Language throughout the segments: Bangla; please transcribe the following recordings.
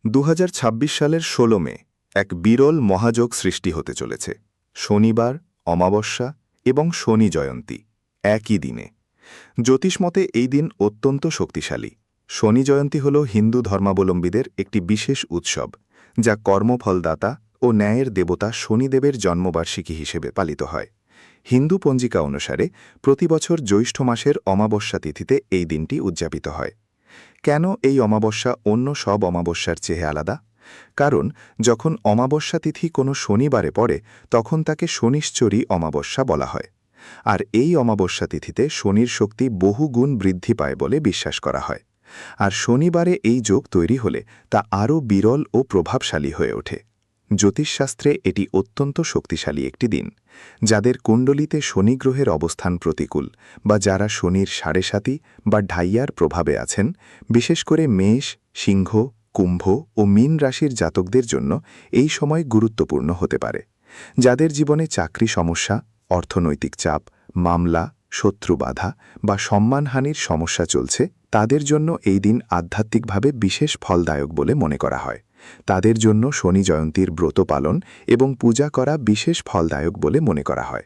2026 সালের 16 মে এক বিরল মহাযোগ সৃষ্টি হতে চলেছে। শনিবার, অমাবস্যা এবং শনি জয়ন্তী একই দিনে। জ্যোতিষমতে এই দিন অত্যন্ত শক্তিশালী। শনি জয়ন্তী হল হিন্দু ধর্মাবলম্বীদের একটি বিশেষ উৎসব, যা কর্মফলদাতা ও ন্যায়ের দেবতা শনিদেবের জন্মবার্ষিকী হিসেবে পালিত হয়। হিন্দু পঞ্জিকা অনুসারে প্রতি বছর জ্যৈষ্ঠ মাসের অমাবস্যা তিথিতে এই দিনটি উদযাপিত হয়। কেন এই অমাবস্যা অন্য সব অমাবস্যার চেয়ে আলাদা? কারণ যখন অমাবস্যা তিথি কোনো শনিবারে পড়ে, তখন তাকে শনিশ্চরী অমাবস্যা বলা হয়। আর এই অমাবস্যা তিথিতে শনির শক্তি বহুগুণ বৃদ্ধি পায় বলে বিশ্বাস করা হয়। আর শনিবারে এই যোগ তৈরি হলে তা আরও বিরল ও প্রভাবশালী হয়ে ওঠে। জ্যোতিষশাস্ত্রে এটি অত্যন্ত শক্তিশালী একটি দিন। যাদের কুণ্ডলিতে শনি গ্রহের অবস্থান প্রতিকূল, বা যারা শনির সাড়ে সাতি বা ঢাইয়ার প্রভাবে আছেন, বিশেষ করে মেষ, সিংহ, কুম্ভ ও মীন রাশির জাতকদের জন্য এই সময় গুরুত্বপূর্ণ হতে পারে। যাদের জীবনে চাকরি সমস্যা, অর্থনৈতিক চাপ, মামলা, শত্রু বাধা বা সম্মানহানির সমস্যা চলছে, তাদের জন্য এই দিন আধ্যাত্মিকভাবে বিশেষ ফলদায়ক বলে মনে করা হয়। তাদের জন্য শনি জয়ন্তীর ব্রত পালন এবং পূজা করা বিশেষ ফলদায়ক বলে মনে করা হয়।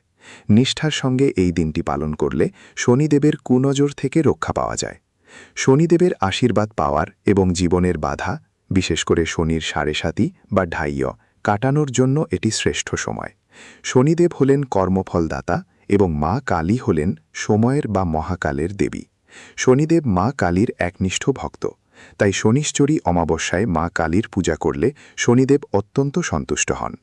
নিষ্ঠার সঙ্গে এই দিনটি পালন করলে শনিদেবের কুনজর থেকে রক্ষা পাওয়া যায়। শনিদেবের আশীর্বাদ পাওয়ার এবং জীবনের বাধা, বিশেষ করে শনির সাড়ে সাতি বা ঢাইয়, কাটানোর জন্য এটি শ্রেষ্ঠ সময়। শনিদেব হলেন কর্মফলদাতা এবং মা কালী হলেন সময়ের বা মহাকালের দেবী। শনিদেব মা কালীর একনিষ্ঠ ভক্ত। তাই শনিশ্চরী অমাবস্যায় মা কালীর পূজা করলে শনিদেব অত্যন্ত সন্তুষ্ট হন।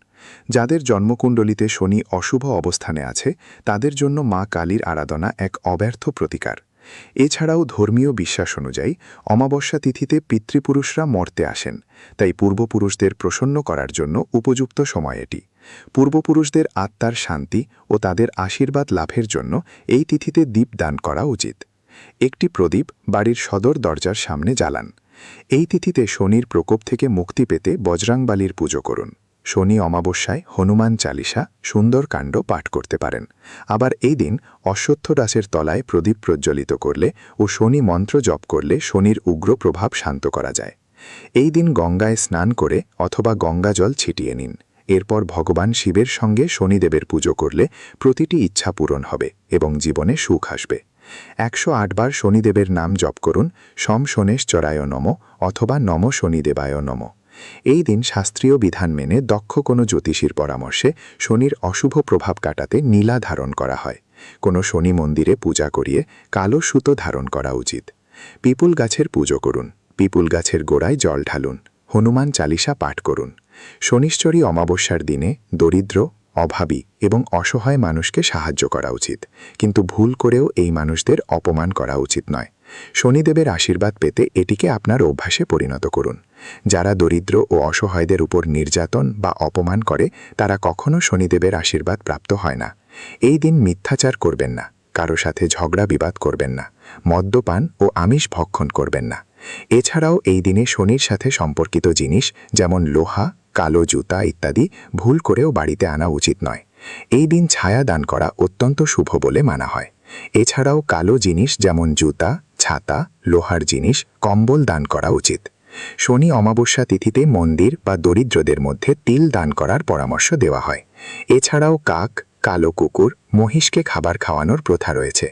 যাদের জন্মকুণ্ডলিতে শনি অশুভ অবস্থানে আছে, তাদের জন্য মা কালীর আরাধনা এক অব্যর্থ প্রতিকার। এছাড়াও ধর্মীয় বিশ্বাস অনুযায়ী অমাবস্যা তিথিতে পিতৃপুরুষরা মর্তে আসেন, তাই পূর্বপুরুষদের প্রসন্ন করার জন্য উপযুক্ত সময় এটি। পূর্বপুরুষদের আত্মার শান্তি ও তাদের আশীর্বাদ লাভের জন্য এই তিথিতে দীপদান করা উচিত। একটি প্রদীপ বাড়ির সদর দরজার সামনে জ্বালান। এই তিথিতে শনির প্রকোপ থেকে মুক্তি পেতে বজরাংবালির পুজো করুন। শনি অমাবস্যায় হনুমান চালিসা, সুন্দরকাণ্ড পাঠ করতে পারেন। আবার এই দিন অশ্বত্থ গাছের তলায় প্রদীপ প্রজ্বলিত করলে ও শনি মন্ত্র জপ করলে শনির উগ্র প্রভাব শান্ত করা যায়। এই দিন গঙ্গায় স্নান করে অথবা গঙ্গাজল ছিটিয়ে নিন। এরপর ভগবান শিবের সঙ্গে শনিদেবের পুজো করলে প্রতিটি ইচ্ছা পূরণ হবে এবং জীবনে সুখ আসবে। 108 বার শনিদেবের নাম জপ করুন, শম শনেশ্চরায় নমঃ অথবা নম শনিদেবায় নমঃ। এই দিন শাস্ত্রীয় বিধান মেনে দক্ষ কোনো জ্যোতিষীর পরামর্শে শনির অশুভ প্রভাব কাটাতে নীলা ধারণ করা হয়। কোনো শনি মন্দিরে পূজা করিয়ে কালো সুতো ধারণ করা উচিত। পিপুল গাছের পুজো করুন। পিপুল গাছের গোড়ায় জল ঢালুন। হনুমান চালিসা পাঠ করুন। শনিশ্চরী অমাবস্যার দিনে দরিদ্র, অভাবী এবং অসহায় মানুষকে সাহায্য করা উচিত, কিন্তু ভুল করেও এই মানুষদের অপমান করা উচিত নয়। শনিদেবের আশীর্বাদ পেতে এটিকে আপনার অভ্যাসে পরিণত করুন। যারা দরিদ্র ও অসহায়দের উপর নির্যাতন বা অপমান করে, তারা কখনো শনিদেবের আশীর্বাদ প্রাপ্ত হয় না। এই দিন মিথ্যাচার করবেন না, কারো সাথে ঝগড়া বিবাদ করবেন না, মদ্যপান ও আমিষ ভক্ষণ করবেন না। এছাড়াও এই দিনে শনির সাথে সম্পর্কিত জিনিস যেমন লোহা, কালো জুতা ইত্যাদি ভুল করেও বাড়িতে আনা উচিত নয়। এই দিন ছায়া দান করা অত্যন্ত শুভ বলে মানা হয়। এছাড়াও কালো জিনিস যেমন জুতা, ছাতা, লোহার জিনিস, কম্বল দান করা উচিত। শনি অমাবস্যা তিথিতে মন্দির বা দরিদ্রদের মধ্যে তিল দান করার পরামর্শ দেওয়া হয়। এছাড়াও কাক, কালো কুকুর, মহিষকে খাবার খাওয়ানোর প্রথা রয়েছে।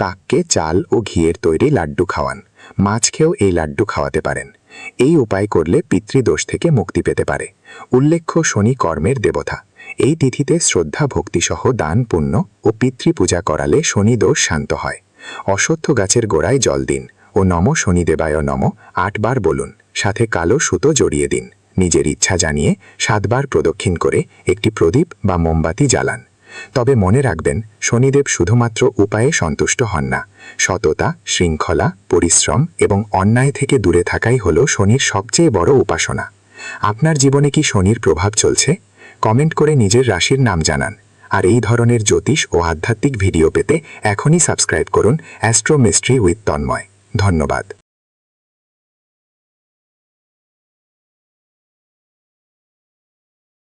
কাককে চাল ও ঘিয়ের তৈরি লাড্ডু খাওয়ান। মাছকেও এই লাড্ডু খাওয়াতে পারেন। এই উপায় করলে পিতৃদোষ থেকে মুক্তি পেতে পারে। উল্লেখ্য, শনি কর্মের দেবতা। এই তিথিতে শ্রদ্ধা ভক্তিসহ দান পুণ্য ও পিতৃপূজা করালে শনি দোষ শান্ত হয়। অশ্বত্থ গাছের গোড়ায় জল দিন ও নম শনিদেবায় নমঃ 8 বার বলুন, সাথে কালো সুতো জড়িয়ে দিন। নিজের ইচ্ছা জানিয়ে 7 বার প্রদক্ষিণ করে একটি প্রদীপ বা মোমবাতি জ্বালান। তবে মনে রাখবেন, শনিদেব শুধুমাত্র উপায়ে সন্তুষ্ট হন না। সততা, শৃঙ্খলা, পরিশ্রম এবং অন্যায় থেকে দূরে থাকাই হল শনির সবচেয়ে বড় উপাসনা। আপনার জীবনে কি শনির প্রভাব চলছে? কমেন্ট করে নিজের রাশির নাম জানান। আর এই ধরনের জ্যোতিষ ও আধ্যাত্মিক ভিডিও পেতে এখনই সাবস্ক্রাইব করুন অ্যাস্ট্রো মিস্ট্রি উইথ তন্ময়। ধন্যবাদ।